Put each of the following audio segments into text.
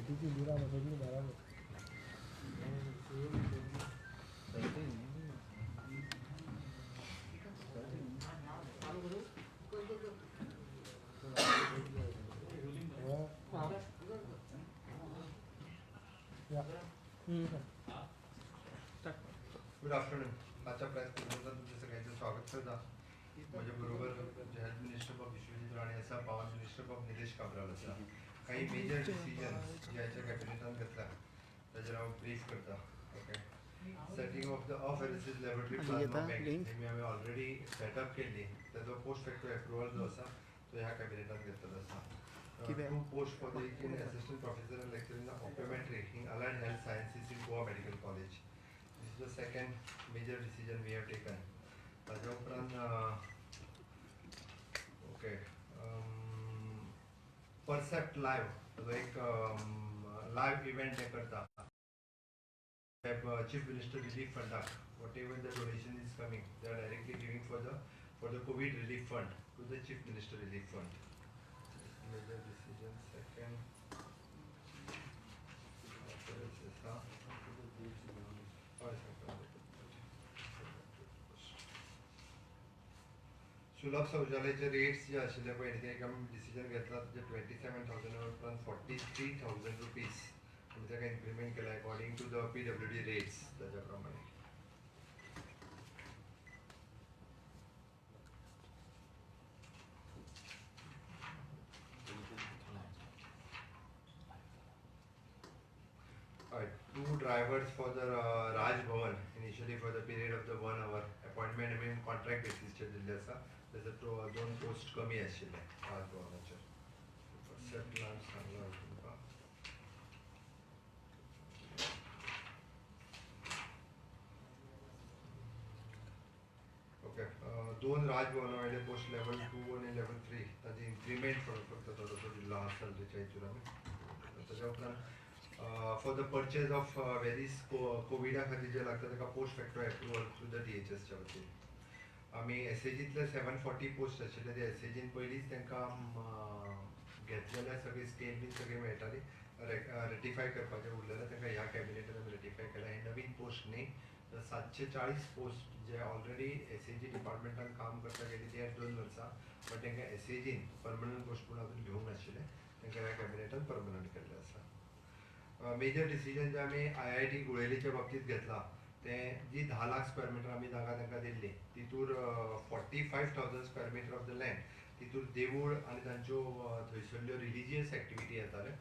Good afternoon. आजच्या press कॉन्फरन्सात तुमच्या सगळ्यांचं स्वागत करता. माझ्या बरोबर जे health minister of Vishwajit Rane आसा, power minister of Nilesh Cabral आसा. काही मेजर डिसिजन्स जे आयच्या कॅबिनेटान घेतला ताजेर हांव ब्रीफ करता. Okay, setting of the apheresis laboratory plasma bank ही आमी ऑलरेडी सेटअप केल्ली. ताजो पोस्ट फॅक्टरी अप्रुवल जो आसा तो ह्या कॅबिनेटान घेतलेलो आसा. To post for the assistant professor and lecture in optometry in allied health sciences in Goa medical college. This is the second major decision we have taken. ताज्या उपरांत ओके, परसेप्ट लाइव जो एक लाइव इवेंट हे करता चीफ मिनिस्टर रिलीफ फंडाक whatever the donation is coming, they are directly giving for the COVID relief fund to the chief minister relief fund. Major decision. Second, सुलभ शौचालयाचे rates जे आशिल्ले पळय ते एक आमी डिसिजन घेतला जे 27,000 उपरांत 43,000 रुपीज आमी ताका इन्क्रिमेंट केला according to the PWD rates. ताज्या प्रमाणे two drivers for the Raj Bhavan initially for the period of the 1 hour appointment. I mean contract basis चे दिल्ले आसा. त्याचे दोन पोस्ट कमी आशिल्ले Raj Bhavanaचे. परसेप्ट प्लान सांगला तुमकां. ओके, दोन राज भवना वयले पोस्ट लेवल 2 आणि लेवल 3 ताजी इन्क्रिमेंट फक्त थोडोसो दिल्लो आसा सॅलरीच्या हितून आमी. ताच्या उपरांत for the purchase of various COVID खातीर जे लागता ताका post factory approval through the DHS च्या वतीन. आमी एसएजींतले 740 पोस्ट आशिल्ले ते एसएजीन पयलींच तांकां घेतलेल्या सगळी स्टेट बी सगळी मेळटाली रेटिफाय करपाचें उरलेलें तांकां ह्या कॅबिनेटान आमी रेटिफाय केला. हे नवीन पोस्ट न्ही, तर 740 पोस्ट जे ऑलरेडी एसएजी डिपार्टमेंटान काम करता गेली ते 2 वर्सां, बट तांकां एसएजीन परमनंट पोस्ट म्हणून अजून घेवंक नाशिल्ले. तांकां ह्या कॅबिनेटान परमनंट केल्लें आसा. मेजर डिसिजन जे आमी IIT गुळेलीच्या बाबतींत घेतला ते जी 10 लाख स्क्वेअर मिटर आमी जागा तांकां दिल्ली तितूर 45,000 square metre of the land तितूर देवूळ आनी तांच्यो थंयसरल्यो रिलिजियस एक्टिविटी येताल्यो.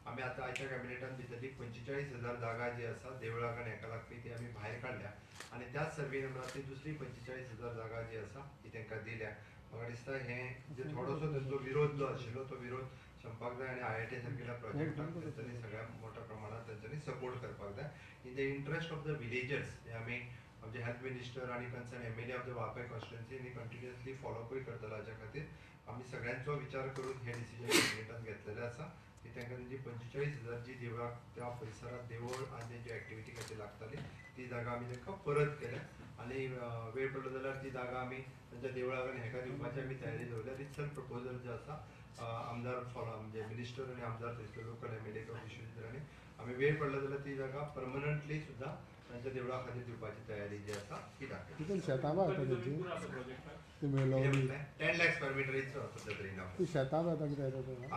आमी आतां आयच्या कॅबिनेटान भितरली 45,000 जागा जी आसा देवळाक आनी हेका लागपी ती आमी भायर काडल्या आनी त्याच सर्वे नंबरांतली दुसरी 45,000 जागा जी आसा ती तांकां दिल्या. म्हाका दिसता हें जे थोडोसो तांचो विरोध जो आशिल्लो तो विरोध संपाक जाय आनी IIT सारकेल्या प्रोजेक्टाक तांच्यांनी सगळ्या मोठ्या प्रमाणात तांच्यांनी सपोर्ट करपाक जाय in the interest of the villagers. हे आमी आमचे हेल्थ मिनिस्टर आनी concern MLA of the Valpoi constituency continuously फॉलोअपूय करतलो. हाच्या खातीर आमी सगळ्यांचो विचार करून हे डिसिजन कॅबिनेटान घेतलेले आसा की तांकां तेंची 45,000 जी देवळाक त्या परिसरात देवूळ आनी तेंची एक्टिविटी खातीर लागताली ती जागा आमी तांकां परत केल्या आनी वेळ पडलो जाल्यार ती जागा आमी तांच्या देवळाक आनी हेका दिवपाची आमी तयारी दवरल्या. रितसर प्रपोजल जे आसा आमदार फॉलो म्हणजे मिनिस्टर आनी आमदार थंयसर लोकल MLA विश्वजित राणे आमी वेळ पडलो जाल्यार ती जागा परमनंटली सुद्दां तांच्या देवळा खातीर दिवपाची तयारी जी आसा ती दाखयता. 10 लाख स्क्वेअर मिटर इज सध्या तरी ना.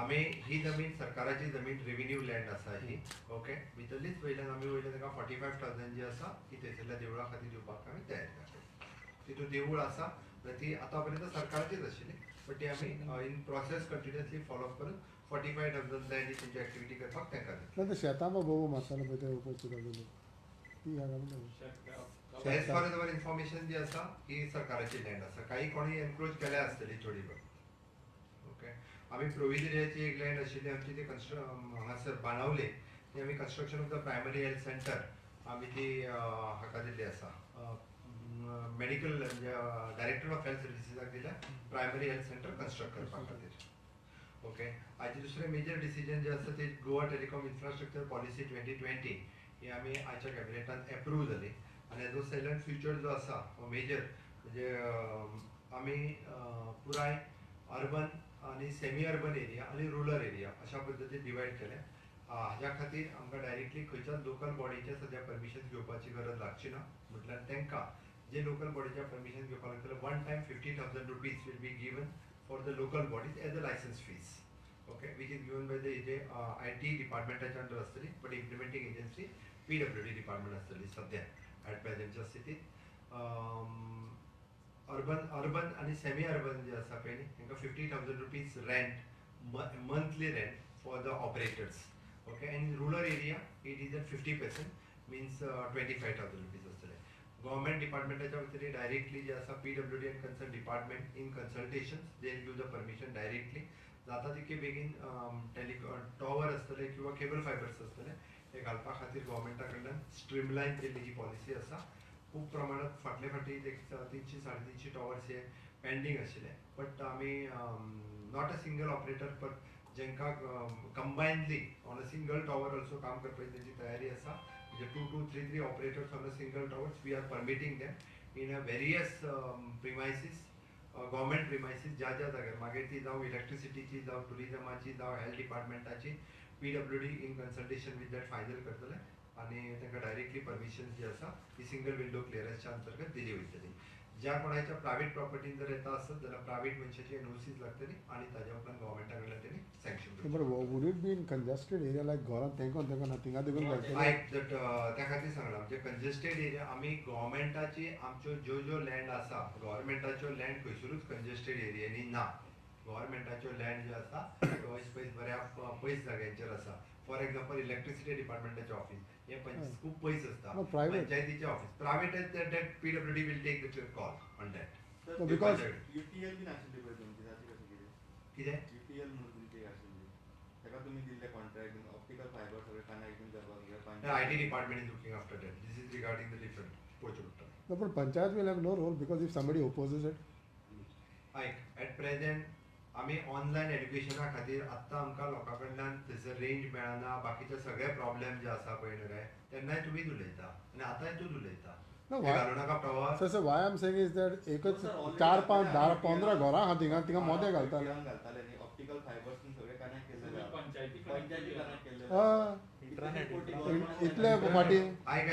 आमी ही जमीन सरकाराची जमीन रेव्हेन्यू लँड आसा ही. ओके, भितरलीच वयल्यान आमी वयल्यान ताका 45,000 जी आसा ती थंयसरल्या देवळा खातीर दिवपाक आमी तयारी दाखयता. तितून देवूळ आसा ती आतां पर्यंत सरकाराचीच आशिल्ली बट ती आमी इन प्रोसेस कंटिन्युअसली फॉलोअप करून 45,000 लँड तेंची एक्टिविटी करपाक तांकां दिता. शेतां भोव मारतालो पळय ते उपस्थित ती as far as our information जी आसा ही सरकाराची लँड आसा. काही कोणी एनक्रोच केल्या आसतली थोडी बहुत. ओके, आमी प्रोविजन एक लँड आशिल्ली आमची ती हांगासर बाणावले ती आमी construction of the primary health centre आमी ती हाका दिल्ली आसा मेडिकल डायरेक्टर ऑफ हेल्थ सर्विसेसाक दिल्या प्रायमरी हेल्थ सेंटर कन्स्ट्रक्ट करपा खातीर. ओके, आयचे दुसरे मेजर डिसिजन जे आसा ते गोवा टेलिकॉम इन्फ्रास्ट्रक्चर पॉलिसी 2020 ही आमी आयच्या कॅबिनेटान एप्रूव जाली आनी हेजो सायलंट फ्युचर जो आसा मेजर म्हणजे आमी पुराय अर्बन आनी सेमी अर्बन एरिया आनी रुरल एरिया अशा पद्दतीन डिवायड केले हाज्या खातीर आमकां डायरेक्टली खंयच्याच लोकल बॉडीचे सद्या परमिशन घेवपाची गरज लागची ना. म्हटल्यार तांकां जे लोकल बॉडीचे परमिशन घेवपाक लागतले one time 50,000 rupees will be given for the local bodies as a licence fees. Okay, which is given by the IT डिपार्टमेंटाच्या अंडर आसतली, but implementing agency PWD department आसतली सद्या ॲट प्रेझेंटच्या स्थितीत. अर्बन आणि semi urban जे आसा पळय न्ही तांकां 50,000 rupees rent monthly rent for the operators. Okay, and in rural area it is at 50%, means 25,000 rupees असतले. Government department directly जे असा PWD and concerned department in consultations they will give the permission directly. जाता तितके बेगीन tower असतले किंवा cable fibres असतले हे घालपा खातीर गव्हर्मेंटा कडल्यान स्ट्रीमलायन केल्ली ही पॉलिसी आसा. खूब प्रमाणात फाटले फाटी 300 350 टॉवर्स हे पेंडींग आशिल्ले, बट आमी not a single operator but जेंकां combinely on a single tower also काम करपाची त्याची तयारी आसा. म्हणजे 2 2 3 3 operators on a single towers we are permitting them in a various premises, government premises ज्या ज्या जाग्यार मागीर ती जावं इलेक्ट्रिसिटीची जावं टुरिजमाची जावं हेल्थ डिपार्टमेंटाची PWD in consultation with that final करतले आणि तांकां डायरेक्टली परमिशन जी आसा ती सिंगल विंडो क्लियरन्सच्या अंतर्गत दिली वयतली. ज्या कोणाच्या प्रायव्हेट प्रॉपर्टीन जर येता आसत जाल्यार प्रायव्हेट मनशाची NOCs लागतली आणि ताज्या उपरांत गव्हर्मेंटा कडल्यान त्यांनी sanction But would it be in congested area like Goran Tenkon nothing? त्या खातीर सांगला म्हणजे कंजेस्टेड एरिया आमी गव्हर्मेंटाची आमच्यो ज्यो ज्यो लँड आसा गव्हर्मेंटाच्यो लँड खंयसरूच कंजेस्टेड एरियांनी ना. गव्हर्मेंटाच्यो लँड ज्यो आसा पयस पयस बऱ्या पयस जाग्यांचेर आसा. फॉर एक्झाम्पल इलेक्ट्रिसिटी डिपार्टमेंटाचें ऑफिस हे खूब पयस आसता. No, private. पंचायतीचें office private that PWD will take the call on that. No, because UTL बी नाशिल्ली पळय तुमची ताची कशें कितें कितें UTL म्हणून तुमची आशिल्ली ताका तुमी दिल्ले कॉन्ट्रॅक्ट ऑप्टिकल फायबर सगळे कनेक्ट करपाक सगळे IT department is looking after that. This is regarding the different पोचुट्टा. no, but Panchayat will have no role because if somebody opposes it, at present आमी ऑनलायन एड्युकेशना खातीर आत्तां आमकां लोकां कडल्यान थंयसर रेंज मेळना, बाकीचे सगळे प्रॉब्लेम जे आसा पळय न्हू रे तेन्नाय तुमीच उलयता आणि आतांय तूच उलयता. No, हे why? घालूं नाका प्रवास. so why I'm saying is that एकच सर, already 4 5 आपण 10 आहे. 15 घरां आहा थिंगा मोदे घालताले. घालताले न्ही ऑप्टिकल फायबर्स सगळे कनेक्ट केलेले आहा. पंचायती पंचायती कनेक्ट केलेले हं, इतले फाटी ऐक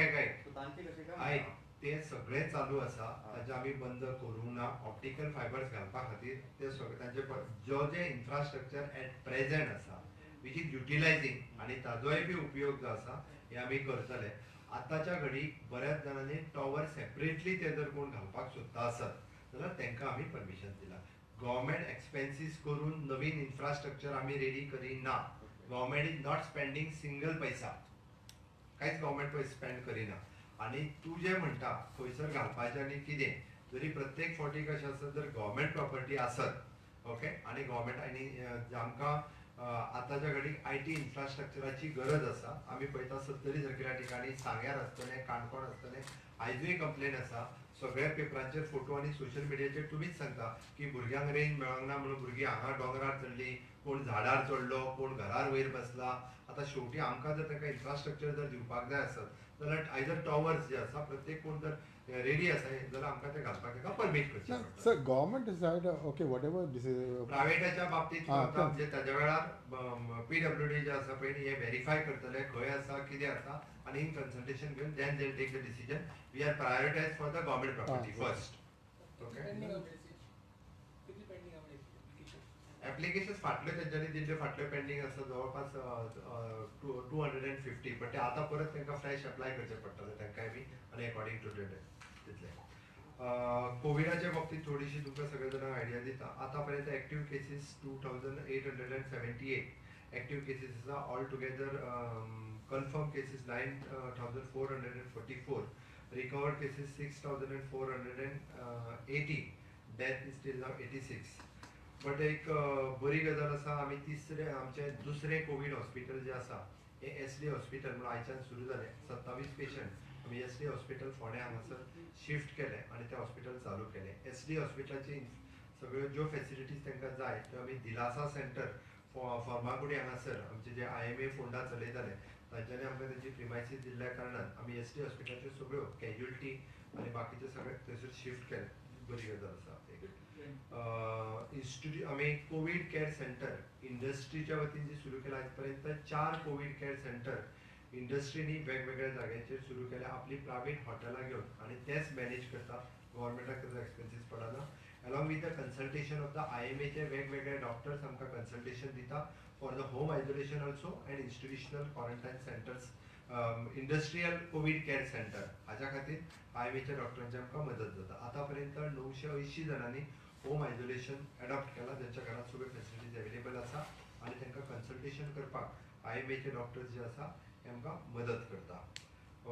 तांचे कशे काय ऐक ते सगळे चालू आसा ताचे आमी बंद करूंक ना. ऑप्टिकल फायबर्स घालपा खातीर ते सगळे तांचे जो जे इन्फ्रास्ट्रक्चर ॲट प्रेझेंट आसा विच इज युटिलायझींग आणि ताजोय बी उपयोग जो आसा हे आमी करतले. आतांच्या घडीक बऱ्याच जाणांनी टॉवर सेपरेटली ते जर कोण घालपाक सोदता आसत जाल्यार तांकां आमी परमिशन दिला. गव्हर्मेंट एक्सपेन्सीस करून नवीन इन्फ्रास्ट्रक्चर आमी रेडी करिना. Government is not spending single पैसा, कांयच गव्हर्मेंट पयस स्पेंड करिना. आणि तू जे म्हणटा खंयसर घालपाचें आनी कितें जरी प्रत्येक फावटी कशें आसत जर गव्हर्मेंट प्रॉपर्टी आसत ओके आणि गव्हर्मेंट आनी आमकां आतांच्या घडीक IT इन्फ्रास्ट्रक्चराची गरज आसा. आमी पळयता 70 सारकेल्या ठिकाणी सांग्यार आसतले, काणकोण आसतले, आयजूय कंप्लेन आसा. सगळ्या पेपरांचेर फोटो आणि सोशल मिडियाचेर तुमीच सांगता की भुरग्यांक रेंज मेळोंक ना म्हणून भुरगीं हांगा दोंगरार चडलीं, कोण झाडार चडलो, कोण घरार वयर बसला. आतां शेवटी आमकां जर ताका इन्फ्रास्ट्रक्चर जर दिवपाक जाय आसत जाल्यार आयदर टॉवर्स जे आसा प्रत्येक कोण जर रेडी आसा जाल्यार आमकां ते घालपाक ताका परमीट करचें पडटा. Sir government decided okay whatever प्रायव्हेटाच्या बाबतींत म्हणजे ताज्या वेळार PWD जे आसा पळय हे व्हेरीफाय करतले खंय आसा कितें आसा आणि इन कन्सल्टेशन घेवन then they take the decision. We are prioritise for the government property first. Okay, application फाटले तेंच्यांनी दिल्ले फाटले पेंडींग आसा जवळपास 250, बट ते आतां परत तांकां फ्रेश अप्लाय करचें पडटलें तांकांय बी आणि अकॉर्डिंग टू डेट तितले. कोविडाच्या बाबतींत थोडीशी तुमकां सगळे जाणांक आयडिया दिता. आतां पर्यंत एक्टीव केसीस 2878 एक्टीव केसीस आसा. All together confirm cases 9444, recovered cases 6480, death is steel now 86. But एक बरी गजाल आसा आमी आमचे दुसरे कोवीड हॉस्पिटल जे आसा हे SD हॉस्पिटल म्हणून आयच्यान सुरू जालें. 27 पेशंट आमी SD हॉस्पिटल फोंड्या हांगासर शिफ्ट केले आणि ते हॉस्पिटल चालू केले. SD हॉस्पिटलाची सगळ्यो ज्यो फॅसिलिटीज तांकां जाय त्यो आमी दिलासा सेंटर फर्मागुडी हांगासर आमचे जे IMA फोंडा चलयताले तांच्यांनी आमकां तेची प्रिमायसीस दिल्ल्या कारणान आमी SD हॉस्पिटलाच्यो सगळ्यो कॅज्युअलिटी आणि बाकीचे सगळे थंयसर शिफ्ट केले. बरी गजाल आसा आमी कोविड केअर सेंटर इंडस्ट्रीच्या वतीन जे सुरू केला आज पर्यंत 4 कोविड केअर सेंटर इंडस्ट्रीनी वेगवेगळ्या जाग्यांचेर सुरू केल्या आपली प्रायव्हेट हॉटेलां घेवन आनी तेच मॅनेज करता गव्हर्मेंटाक तेजो एक्सपेन्सीस पडना along with the consultation of the IMA चे वेगवेगळे डॉक्टर्स आमकां कन्सल्टेशन दिता for the home isolation also end institutional quarantine centres industrial Covid care centre हाच्या खातीर IMA च्या डॉक्टरांची आमकां मदत जाता आतां पर्यंत 980 जणांनी होम आयसोलेशन एडॉप्ट केला ज्यांच्या घरात सगळे फॅसिलिटीज अवेलेबल आसा आनी तांकां कन्सल्टेशन करपाक IMA चे डॉक्टर्स जे आसा ते आमकां मदत करता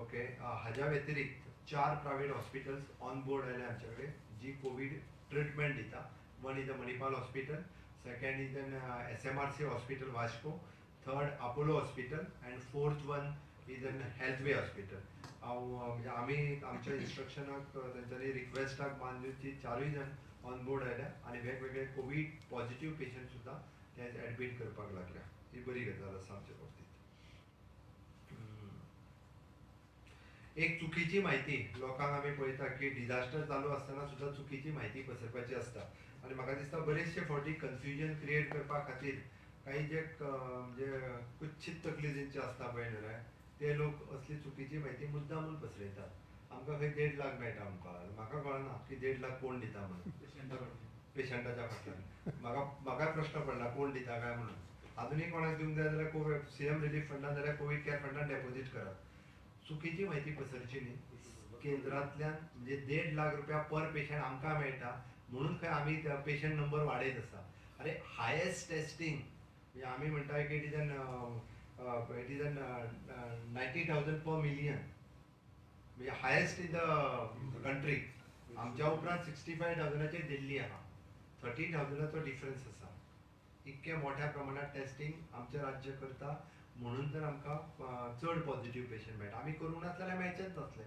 ओके हाज्या व्यतिरिक्त 4 प्रायव्हेट हॉस्पिटल्स ऑन बोर्ड आयल्या आमचे कडेन जी कोविड ट्रिटमेंट दिता one is the Manipal hospital second is an SMRC hospital Vasco third Apollo hospital end fourth one is an healthway hospital म्हणजे आमी आमच्या इन्स्ट्रक्शनाक तेंच्यांनी रिक्वेस्टाक मान दिवन ती 4 जण ऑन बोर्ड आयल्या आनी वेगवेगळे कोविड पॉझिटिव्ह पेशंट सुद्दां ते एडमीट करपाक लागल्या ही बरी गजाल आसा आमच्या बाबतींत एक चुकीची माहिती लोकांक आमी पळयता की डिजास्टर चालू आसतना सुद्दां चुकीची माहिती पसरपाची आसता आनी म्हाका दिसता बरेचशे फावटी कन्फ्युजन क्रिएट करपा खातीर काही जे म्हणजे कुच्छित तकलेचेंचे आसता पळय न्हय ते लोक असली चुकीची माहिती मुद्दामून पसरयतात आमकां खंय 1.5 लाख मेळटा म्हाका कळना की 1.5 लाख कोण दिता म्हणून पेशंटाच्या फाटल्यान म्हाका प्रश्न पडला कोण दिता काय म्हणून अजुनूय कोणाक दिवंक जाय जाल्यार CM रिलीफ फंडान जाल्यार कोविड केअर फंडान डेपॉझिट करात चुकीची माहिती पसरची न्ही केंद्रांतल्यान म्हणजे 1.5 लाख रुपया पर पेशंट आमकां मेळटा म्हणून खंय आमी पेशंट नंबर वाडयत आसा अरे हायेस्ट टेस्टिंग म्हणजे आमी म्हणटा की it is an 90,000 per million म्हणजे हायेस्ट इन द कंट्री आमच्या उपरांत 65,000 दिल्ली आहा 30,000 डिफरन्स आसा इतके मोठ्या प्रमाणात टेस्टिंग आमचे राज्य करता म्हणून तर आमकां चड पॉझिटिव्ह पेशंट मेळटा आमी करूं नात जाल्यार मेळचेच नासले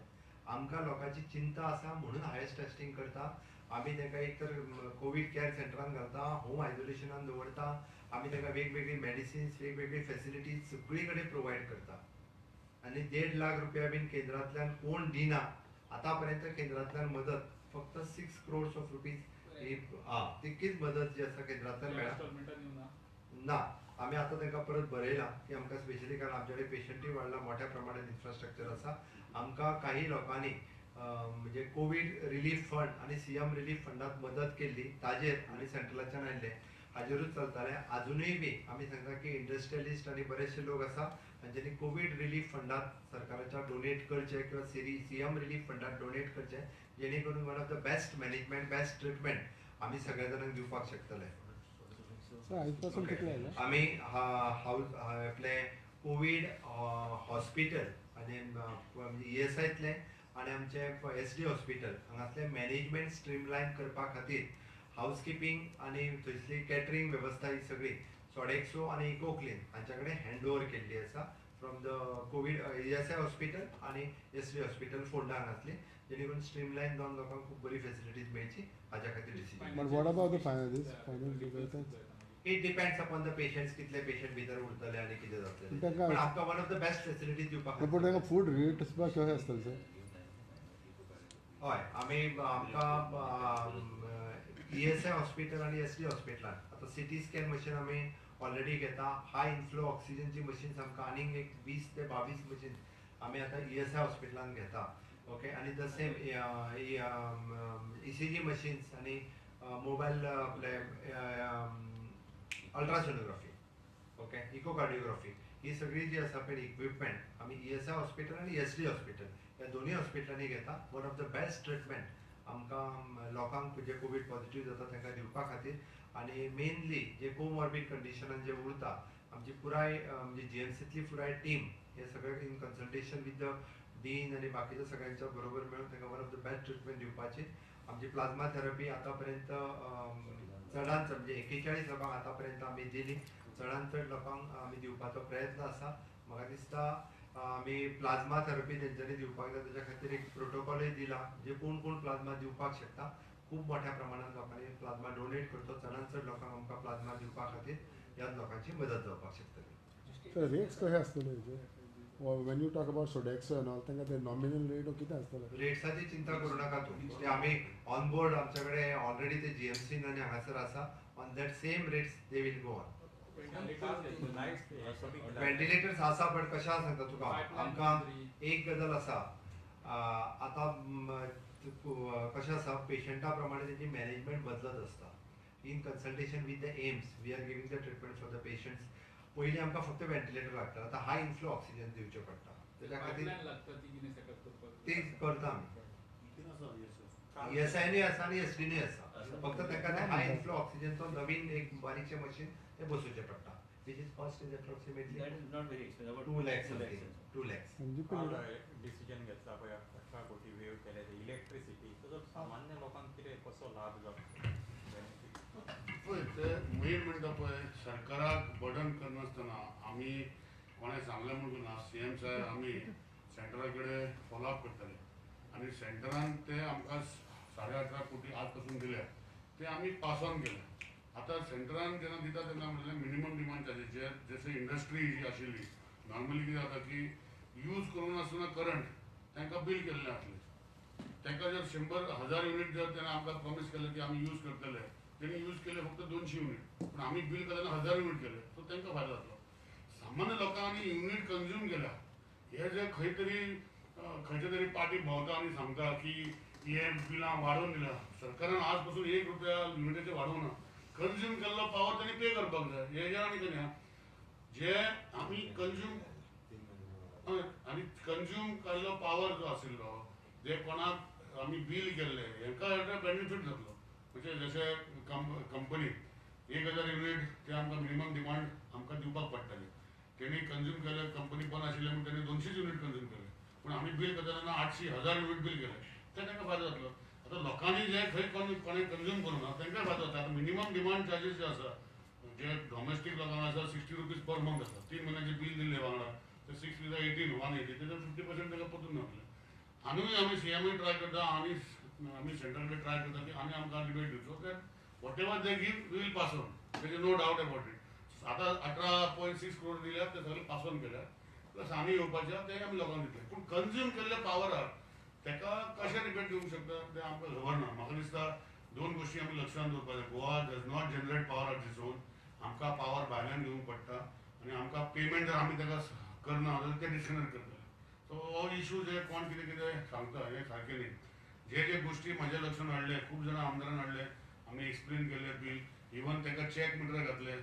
आमकां लोकांची चिंता आसा म्हणून हायेस्ट टेस्टिंग करता आमी तांकां एक तर कोविड केअर सेंटरान घालता होम आयसोलेशनान दवरता आमी तांकां वेगवेगळी मेडिसिन्स वेगवेगळी फॅसिलिटीज सगळी कडेन प्रोवायड करता आनी 1.5 लाख रुपया बीन केंद्रांतल्यान कोण दिना आतां पर्यंत केंद्रांतल्यान मदत फक्त 6 crores ऑफ रुपीज तितकीच मदत जी आसा केंद्रांतल्यान मेळ्ळा ना आमी आतां तांकां परत बरयला की आमकां स्पेशली कारण आमचे कडेन पेशंटूय वाडला मोठ्या प्रमाणात इन्फ्रास्ट्रक्चर आसा आमकां काही लोकांनी म्हणजे कोविड रिलीफ फंड आनी CM रिलीफ फंडात मदत केल्ली ताजेर आनी सेंट्रलाच्यान आयिल्ले हाजेरूच चलताले अजूनय बी आमी सांगता की इंडस्ट्रियलिस्ट आनी बरेचशे लोक आसा तांच्यांनी कोविड रिलीफ फंडात सरकाराच्या डोनेट करचे किंवा CM रिलीफ फंडात डोनेट करचे जेणे करून one of the best management best treatment आमी सगळ्या जाणांक दिवपाक शकतले आमी आपले कोविड हॉस्पिटल आनी ESIतले आनी आमचे SD हॉस्पिटल हांगातले मॅनेजमेंट स्ट्रीमलायन करपा खातीर हाऊसकीपिंग आनी थंयसली कॅटरिंग वेवस्था ही सगळी सोडेक्सो आनी इकोक्लीन हांच्या कडेन हँड ओवर केल्ली आसा from the Covid ESI hospital आनी SD हॉस्पिटल फोंडा हांगातली जेणे करून स्ट्रीमलायन जावन लोकांक खूब बरी फॅसिलिटीज मेळची हाच्या खातीर decision But what about the final it depends upon the patients कितले पेशंट भितर उरतले आनी कितें जातलें तांकां पण आमकां one of the best facilities दिवपाक पूण तांकां फूड रेट्स बा कशें आसतले सर हय आमी आमकां ESI हॉस्पिटल आनी SD हॉस्पिटलान आतां CT स्कॅन मशीन आमी ऑलरेडी घेता हाय इनफ्लो ऑक्सिजनची मशीन्स आमकां आनीक एक 20 ते 22 मशीन आमी आतां ESI हॉस्पिटलान घेता ओके आनी द सेम ECG मशीन्स आनी मोबायल आपले अल्ट्रासोनोग्राफी ओके इकोकार्डियोग्राफी ही सगळी जी आसा पळय इक्विपमेंट आमी ESI हॉस्पिटल आनी SD हॉस्पिटल ह्या दोनूय हॉस्पिटलांनी घेता one of the best treatment आमकां लोकांक जे कोविड पॉझिटिव्ह जाता तांकां दिवपा खातीर आनी मेनली जे कोमॉर्बीड कंडिशनान जे उरता आमची पुराय म्हणजे GMCतली पुराय टीम हे सगळे in consultation with the dean आनी बाकीच्या सगळ्यांच्या बरोबर मेळून तांकां one of the best treatment दिवपाची आमची प्लाझ्मा थेरपी आतां पर्यंत चडांत चड म्हणजे 41 लोकांक आतां पर्यंत आमी दिली चडांत चड लोकांक आमी दिवपाचो प्रयत्न आसा म्हाका दिसता आमी प्लाझ्मा थेरपी तेंच्यांनी दिवपाक जाय ताच्या खातीर एक प्रोटोकॉलूय दिला जे कोण कोण प्लाझ्मा दिवपाक शकता खूब मोठ्या प्रमाणात लोकांनी प्लाझ्मा डोनेट करतो चडांत चड लोकांक आमकां प्लाझ्मा दिवपा खातीर ह्याच लोकांची मदत जावपाक शकतली तर रेट्स कशे आसतले when you talk about Sodexo and all, तांकां ते nominal rate or कितें आसतलें? रेट्साची चिंता करू नका तुम्ही. ते आम्ही ऑन बोर्ड आमच्याकडे ऑलरेडी ते जीएमसी आणि हांगासर आसा. On that same rates they will go on. Ventilators आसा पण कशा सांगता तुका आमकां एक गजाल आसा. आतां कशें आसा पेशंटा प्रमाणे तेची मॅनेजमेंट बदलत आसता. In consultation with the AIIMS we are giving the treatment for the patients. पयलीं आमकां फक्त व्हेंटिलेटर लागता. आतां हाय इन्फ्लो ऑक्सिजन दिवचें पडटा. त्याच्या खातीर ते करता आमी. ESI आसा आनी SDनूय आसा. फक्त तांकां ते हाय इन्फ्लो ऑक्सिजनचो नवीन एक बारीकशें मशीन ते बसोवचें पडटा. Which is cost is approximately That is not very expensive. About 2 lakhs 2 something. lakhs. 2 lakhs. Decision घेतला पळय 18 कोटी वेव केले ते इलेक्ट्रिसिटी ताजो सामान्य लोकांक कितें कसो लाभ जाता पळय ते मेन म्हणटा पळय सरकाराक बर्डन करनासतना आमी कोणें सांगलें म्हणून ना CM साहेब आमी सेंटरा कडेन फॉलोअप करतले आनी सेंटरान ते आमकां 18.5 कोटी आज पासून दिल्या ते आमी पास ऑन केले. आतां सेंटरान जेन्ना दिता तेन्ना म्हणल्यार मिनिमम डिमांड चार्जीस जशे इंडस्ट्री जी आशिल्ली नॉर्मली कितें जाता की यूज करून आसतना करंट तांकां बील केल्लें आसलें. तांकां जर 100,000 युनिट जर तेणें आमकां प्रॉमिस केलें की आमी यूज करतले तेणी यूज केले फक्त 200 युनिट पूण आमी बील करतना 1000 युनिट केले सो तांकां फायदो जातलो. सामान्य लोकांनी युनिट कंज्यूम केल्या हे जे खंयच्या तरी पार्टी भोंवता आनी सांगता की हे बिलां वाडोवन दिल्या. सरकारान आज पासून 1 रुपया युनिटीचे वाडोवना. कंज्यूम केल्लो पावर तांणी पे करपाक जाय. हे आनी कितें जे आमी कंज्यूम आनी कंज्यूम केल्लो पावर जो आशिल्लो जे कोणाक आमी बील केल्ले हेंकां हेका बेनिफीट जातलो. म्हणजे जशे कंपनी 1000 युनिट ते आमकां मिनिमम डिमांड आमकां दिवपाक पडटली. तेणी कंज्यूम केले कंपनी बंद आशिल्ले म्हणून तेणी 200 युनिट कंज्यूम केले पूण आमी बील करतना 800,000 युनिट बील केले ते तांकां फायदो जातलो. आतां लोकांनी जे खंय कोणें कंज्यूम करूं ना तांकां फायदो जाता. आतां मिनिमम डिमांड चार्जीस जे आसा जे डॉमेस्टीक लोकांक आसा 60 रुपीज पर मंथ आसा. 3 म्हयन्याचे बील दिल्ले वांगडा ते 6 × 18 180 तेजे 50% ताका परतून मेळटलें. आनीय आमी CMय ट्राय करता आनी आमी सेंटरा कडेन ट्राय करता की आनी आमकां रिबेट दिवचो that whatever they give we will pass on. तेजे नो डावट अबाउट इट. आतां 18.6 करोड दिल्यात ते सगळे पास ऑन केल्यात प्लस आनी येवपाचे ते आमी लोकांक दितले. पूण कंज्यूम केल्ले पावराक ताका कशें रिबेट दिवंक शकता तें आमकां खबर ना. म्हाका दिसता 2 गोश्टी आमी लक्षांत दवरपाक जाय. Goa does not generate power of its own. आमकां पावर भायल्यान घेवंक पडटा आनी आमकां पेमेंट जर आमी ताका करना जाल्यार ते डिस्कनेक्ट करतले. सो हो इशू जे कोण कितें कितें सांगता हें सारकें न्ही. जे गोश्टी म्हाज्या लक्षांत हाडले खूब जाणां आमदारान हाडले आमी एक्सप्लेन केले बील इवन ताका चॅक मिटर घातले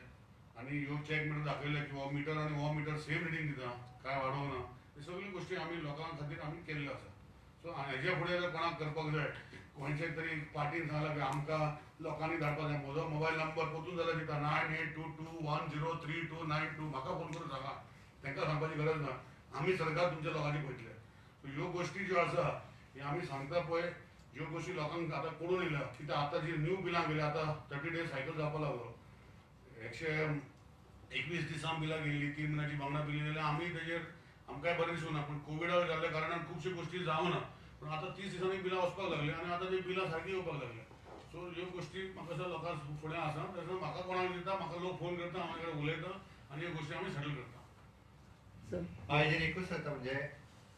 आनी ह्यो चॅक मिटर दाखयले की हो मिटर आनी हो मिटर सेम रिडींग दिता कांय वाडोवना. ह्यो सगळ्यो गोश्टी आमी लोकां खातीर आमी केल्ल्यो आसा. सो हेजे फुडें जर कोणाक करपाक जाय खंयचे तरी पार्टीन सांगलां की आमकां लोकांनी धाडपाक जाय म्हजो मोबायल नंबर परतून जाल्यार दिता 9822103292 म्हाका फोन करून सांगा. तांकां सांगपाची गरज ना. आमी सरकार तुमच्या लोकांची पळयतले. सो ह्यो गोश्टी ज्यो आसा ह्यो आमी सांगता पळय ह्यो गोश्टी लोकांक आतां कळून येयल्या कित्याक आतां जी न्यू बिलां गेली आतां 30 डेज सायकल जावपाक लागलो. 121 दिसां बिलां गेल्ली 3 म्हयन्याची वांगडा बिली जाल्यार आमी तेजेर आमकांय बरें दिसूना. पूण कोविडा जाल्ल्या कारणान खुबश्यो गोश्टी जावना पूण आतां 30 दिसांनी बिलां वचपाक लागली आनी आतां ती बिलां सारकी येवपाक लागली. सो ह्यो गोश्टी म्हाका दिसता लोकां फुडें आसा. तसो म्हाका कोणाक दिता म्हाका लोक फोन करता हांव कडेन उलयता आनी ह्यो गोश्टी आमी सेटल करता. हाजेर एकूच जाता म्हणजे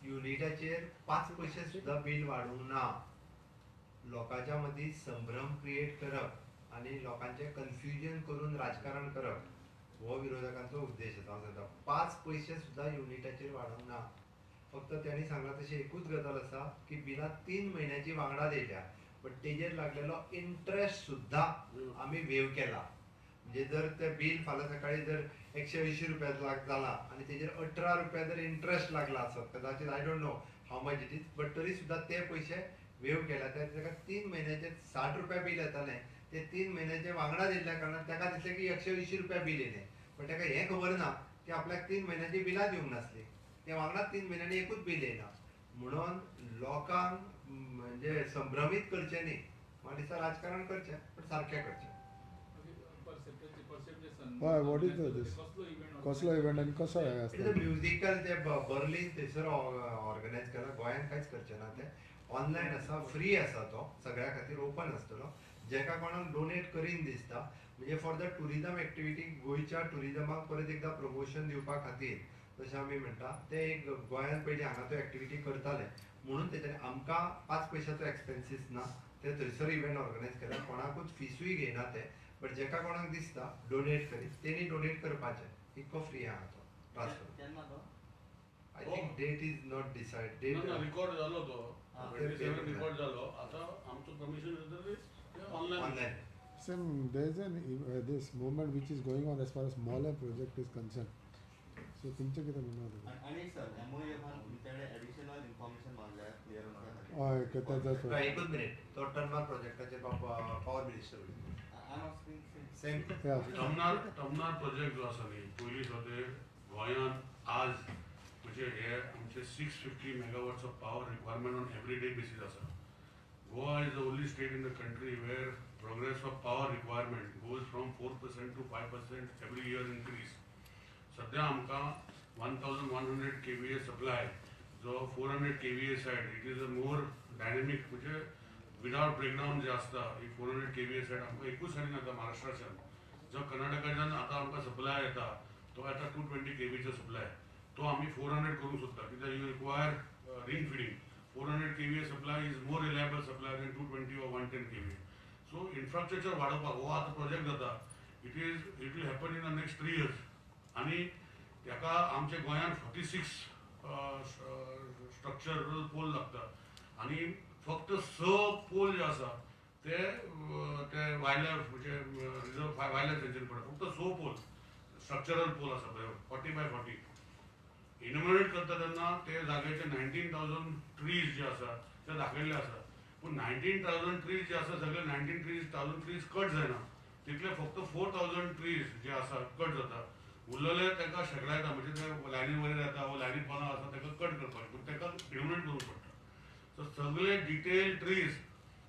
युनिटाचेर 5 पयशे सुद्दां बील वाडूंक ना. लोकांच्या मदीं संभ्रम क्रिएट करप आनी लोकांचें कन्फ्युजन करून राजकारण करप हो विरोधकांचो उद्देश आसा. हांव सांगता 5 पयशे सुद्दां युनिटाचेर वाडोवंक ना. फक्त त्यांनी सांगलां तशी एकूच गजाल आसा की बिलां 3 म्हयन्याची वांगडा दिल्या बट तेजेर लागलेलो इंट्रस्ट सुद्दां आमी वेव केला. म्हणजे जर ते बील फाल्यां सकाळी जर 180 रुपया जाला आनी तेजेर 18 रुपया जर इंट्रस्ट लागला आसत कदाचित I don't know how much it is but तरी सुद्दां ते पयशे वेव केला. ताका 3 म्हयन्याचे 60 रुपया बील येतालें ते 3 म्हयन्याचे वांगडा दिल्ल्या कारणान ताका दिसलें की 180 रुपया बील येयलें. पण ताका हें खबर ना की आपल्याक 3 म्हयन्याची बिलां दिवंक नासली. ते वांगडा 3 म्हयन्यांनी एकूच बील येयना. म्हणून लोकांक म्हणजे संभ्रमीत करचें न्ही. म्हाका दिसता राजकारण करचें पण सारकें करचें. हय वॉट इज दीस कसलो इव्हेंट आनी कसो हें इट इज आसता? अ म्युजिकल ते बर्लिन थंयसर ऑर्गनायज केला. गोंयान कांयच करचें ना. ते ऑनलायन आसा फ्री आसा तो सगळ्या खातीर ओपन आसतलो. जेका कोणाक डोनेट करीन दिसता म्हणजे फॉर द टुरिजम एक्टिविटी गोंयच्या टुरिजमाक परत एकदा प्रमोशन दिवपा खातीर जशें आमी म्हणटा ते एक गोंयांत पयलीं हांगा तो एक्टिविटी करताले म्हणून तेच्यानी आमकां 5 पयशांचो एक्सपेन्सीस ना ते थंयसर इव्हेंट ऑर्गनायज केला कोणाकूच फिसूय घेयना ते बट जेका कोणाक दिसता डोनेट करीत तेणी डोनेट करपाचें इतको फ्री आहा तो transfer I think date is not decided date record जालो तो हा. 27 रिकॉर्ड जालो आता आमचं commission online online Same, there is this movement which is going on as far as Mall project is concerned. So तुमचे किती म्हणणं होतं? आणि सर MOF तुमच्याकडे ॲडिशनल इन्फॉर्मेशन मागल्या क्लिअर होण्यासाठी हय त्याचाच एकूच मिनिट तो टर्नमार प्रोजेक्टाचेर पॉवर मिनिस्टर सेम टमनार प्रोजेक्ट जो आसा न्ही पयलीं सद्या गोंयांत आज म्हणजे हे आमचे 650 megawatts of power requirement on everyday basis आसा. Goa is the only state in the country where progress of power requirement goes from 4% to 5% every year increase. सध्या आमकां 1100 kVA supply जो 400 kVA side it is a more dynamic म्हणजे without breakdown जे आसता ही 400 kVA said आमकां एकूच सायडीन येता महाराष्ट्राच्यान. जो कर्नाटकाच्यान आतां आमकां सप्लाय येता तो येता 220 kVचो सप्लाय तो आमी 400 करूंक सोदता कित्याक you require ring feeding 400 kVA supply is more reliable supply than 220 or 110 kVA. So infrastructure वाडोवपाक हो आतां प्रोजेक्ट जाता it will happen in the next 3 years आनी ताका आमच्या गोंयांत 46 स्ट्रक्चरल पोल लागता आनी फक्त 6 पोल जे आसा ते वायल्ड लायफ म्हणजे रिजर्व वायल्ड लायफ सेंच्युरी पडटा फक्त 6 पोल स्ट्रक्चरल पोल आसा पळय 40 by 40 इनोमिनेट करता तेन्ना ते जागेचे 19,000 ट्रीज जे आसा ते दाखयल्ले आसा पूण 19,000 ट्रीज जे आसा सगळे 19,000 ट्रीज कट जायना तितले फक्त 4,000 ट्रीज जे आसा कट जाता उरलेले ताका शेकडायता म्हणजे ते लायनीन वयर येता वो लायनीन पोना आसा ताका कट करपाक पूण ताका इनोमिनेट करूंक पडटा. सो सगळे डिटेल ट्रीज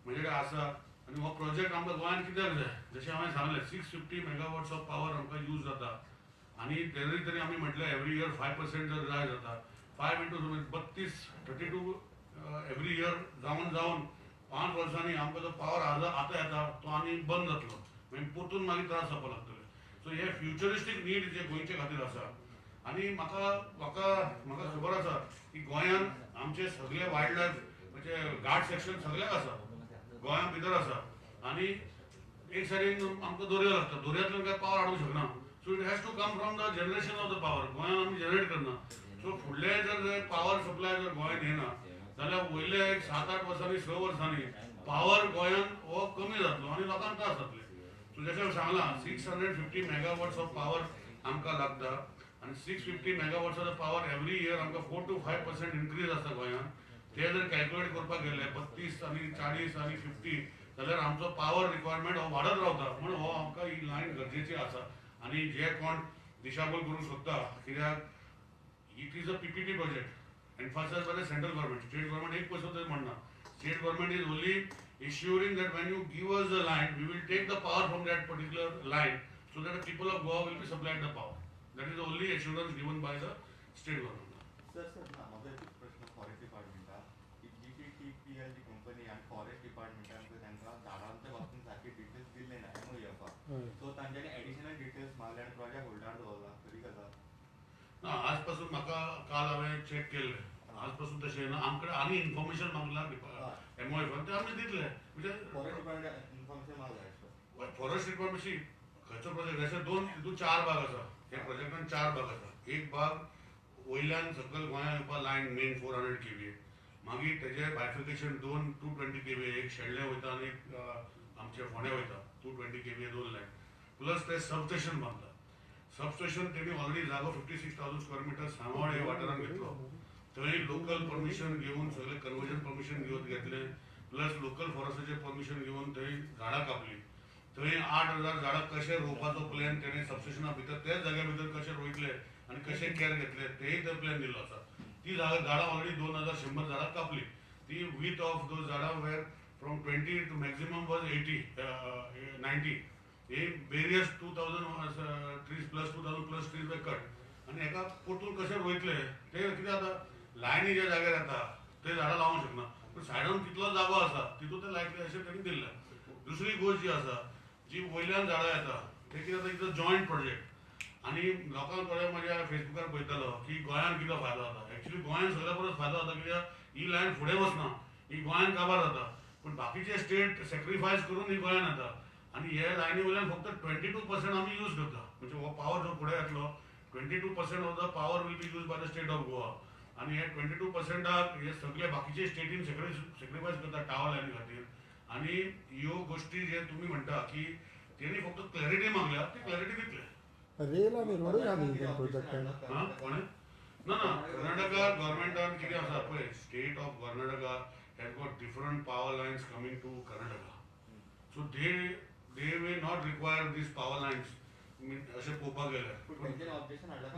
म्हणजे आसा आनी हो प्रोजेक्ट आमकां गोंयांत कित्याक जाय जशें हांवें सांगलें 650 मेगावॉट्स ऑफ पावर आमकां यूज जाता आणि तेरी तरी आम्ही म्हटलं एवरी इयर 5% जर जाय जाता 5 into 32 एवरी इयर जावन 5 वर्सांनी आमकां जो पावर आतां येता तो आनी बंद जातलो मागीर परतून मागीर त्रास जावपाक लागतले. सो हे फ्युचरिस्टीक नीड जे गोंयचे खातीर आसा आनी म्हाका खबर आसा की गोंयांत आमचे सगळे वायल्ड लायफ म्हणजे घाट सेक्शन सगळ्याक आसा गोंया भितर आसा आनी एक सायडीन आमकां दर्यो लागता दर्यांतल्यान काय पावर हाडूंक शकना. So it has to come from the generation of the power. गोंयांत आमी जनरेट करना. सो फुडले जर पावर सप्लाय जर गोंयांत येना जाल्यार वयले एक 7-8 वर्सांनी 6 वर्सांनी पावर गोंयांत हो कमी जातलो आनी लोकांक त्रास जातले. सो जशें सांगलां 650 मेगावॉट्स ऑफ पावर आमकां लागता आनी 650 megawatts of power every year आमकां 4 to 5% इनक्रीज आसता गोंयांत ते जर कॅल्क्युलेट करपाक गेले 32 आनी 40 आनी 50 जाल्यार आमचो पावर रिक्वायरमेंट हो वाडत रावता म्हणून हो आमकां ही लायन गरजेची आसा. आणि जे कोण दिशाभूल करूंक सोदता कित्याक it is a PPP project emphasise by the central government state government एक पयसो तरी म्हणना state government is only ensuring that when you give us the line we will take the power from that particular line so that the people of Goa will be supplied the power that is only assurance given by the state government. Sir ना माझा एक प्रश्न forest डिपार्टमेंटा GTTPL जी company आणि forest डिपार्टमेंटान तांकां झाडांच्या बाबतींत सारखे डिटेल्स दिले ना MOF सो तांच्यांनी एडिशनल डिटेल्स मागले आनी प्रोजेक्ट होल्डार दवरला खरी गजाल ना आजपासून म्हाका काल हांवें चॅक केल्लें आजपासून तशें ना आमचे आनी इन्फॉर्मेशन मागला MOF ते आमी दितले म्हणजे फॉरेस्ट डिपार्टमेंट इन्फॉर्मेशन मागला फॉरेस्ट डिपार्टमेंट खंयचो प्रोजेक्ट अशे हितून 4 भाग आसा ह्या प्रोजेक्टान 4 भाग आसा. एक भाग वयल्यान सकयल गोंयांत येवपा लायन मेन 400 kVA मागीर तेजे बायफिकेशन 220 kVA एक शेळ्ळे वयता आनी एक आमचे फोंडे वयता 220 kVA 2 लायन प्लस ते सबस्टेशन बांदता. सबस्टेशन तेणी ऑलरेडी जागो 56,000 स्क्वेअर मिटर सांगवाड हे वाठारान घेतलो थंय लोकल परमिशन घेवन सगळे कन्वर्जन परमिशन घेतले प्लस लोकल फॉरेस्टाचे परमिशन घेवन थंय झाडां कापली थंय 8,000 झाडां कशे रोवपाचो प्लॅन तेणे सबस्टेशना भितर तेच जाग्या भितर कशे रोयतले आनी कशे केअर घेतले तेय तर प्लॅन दिल्लो आसा. ती झाडां ऑलरेडी 2,100 झाडां कापली ती वीथ ऑफ दोज झाडां वेर फ्रॉम 20 टू मॅक्झिमम वॉज 90 हे various 2,000 trees plus 2,000 plus trees were cut आनी हेका परतून कशे रोयतले ते कितें जाता लायनी ज्या जाग्यार येता ते झाडां लावंक शकना पूण सायडून तितलो जागो आसा तितून ते लायतले अशें तेणी दिल्लें. दुसरी गोश्ट जी आसा जी वयल्यान झाडां येता ते कितें जाता इज अ जॉयंट प्रोजेक्ट आनी लोकांक थोडे म्हणजे फेसबुकार पळयतालो की गोंयान कितें फायदो जाता. एक्चुअली गोंयान सगळ्या परस फायदो जाता कित्याक ही लायन फुडें वचना, ही गोंयान काबार जाता. पूण बाकीचे स्टेट सॅक्रिफायस करून ही गोंयान येता. आनी हे लायनी वयल्यान फक्त 22% आमी यूज करता. म्हणजे हो पावर जो फुडें येतलो 22% of the power will be use by the state of Goa. आनी हे 22%ाक हे सगळे बाकीचे स्टेटीन सॅक्रिफायस करता टावर लायनी खातीर. आनी ह्यो गोश्टी जे तुमी म्हणटा की तेणी फक्त क्लॅरिटी मागल्या, ती क्लॅरिटी दितले. रेल आणि रोडूय आमी हितून प्रोजेक्ट हां कोणे ना ना कर्नाटका गव्हर्मेंटान कितें आसा पळय state of Karnataka has got different power lines coming to Karnataka. So they we not require these power lines अशें पळोवपाक गेल्यार. तेंच्यानी ऑब्जेक्शन हाडला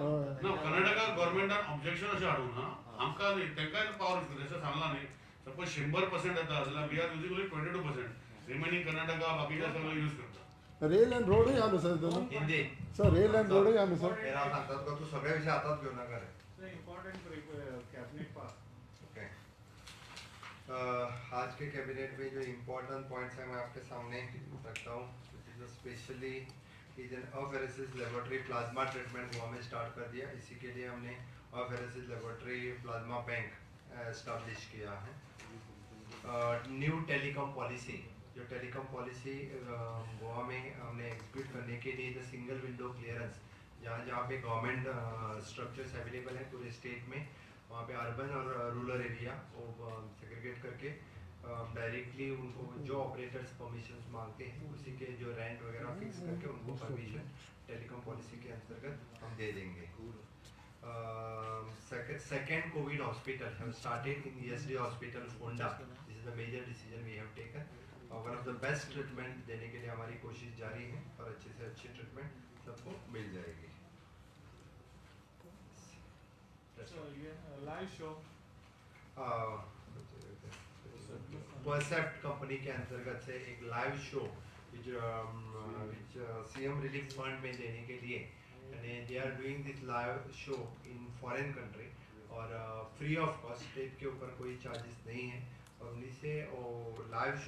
ना कर्नाटका गव्हर्मेंटान ऑब्जेक्शन अशें हाडूं ना आमकां न्ही तेंकाय पावर जशें सांगलां न्ही सपोज 100% येता जाल्यार we are using only 22%. Remaining Karnataka बाकीचे सगळे यूज करता. रेल अँड रोडूय आहा न्हू सर हितून. हिंदी सर रेल अँड रोडूय आहा न्हू सर. मेरा सांगतात का तू सगळे विषय हातात घेऊ नका रे. Important cabinet pass okay. आज के कैबिनेट में जो इम्पोर्टेंट पॉइंट्स हैं मैं आपके सामने रखता हूँ. Specially apheresis laboratory plasma treatment Goa में स्टार्ट कर दिया. इसी के लिए हमने apheresis laboratory plasma bank establish किया है. न्यू टेलीकॉम पॉलिसी, जो टेलीकॉम पॉलिसी गोवा में हमने एग्जीक्यूट करने के लिए द सिंगल विंडो क्लियरेंस, जहाँ जहाँ पे गवर्नमेंट स्ट्रक्चर्स अवेलेबल हैं पूरे स्टेट में, वहाँ पे अर्बन और रूरल एरिया वो सेग्रीगेट करके डायरेक्टली उनको जो ऑपरेटर्स परमिशंस मांगते हैं उसी के जो रेंट वगैरह फिक्स करके उनको परमिशन टेलीकॉम पॉलिसी के अंतर्गत हम दे देंगे. Second COVID hospital have started in ESD hospital Fonda. This is a major decision we have taken. One of the best treatment देने के लिए हमारी कोशिश जारी है और अच्छे से अच्छी ट्रीटमेंट सबको मिल जाएगी. लाइव शो परसेप्ट कंपनी के अंतर्गत से एक live show which CM relief fund में देने के लिए they are doing this live show in foreign country और फ्री ऑफ कॉस्ट, स्टेट के ऊपर कोई चार्जेस नहीं है और उन्हीं से लाइव शो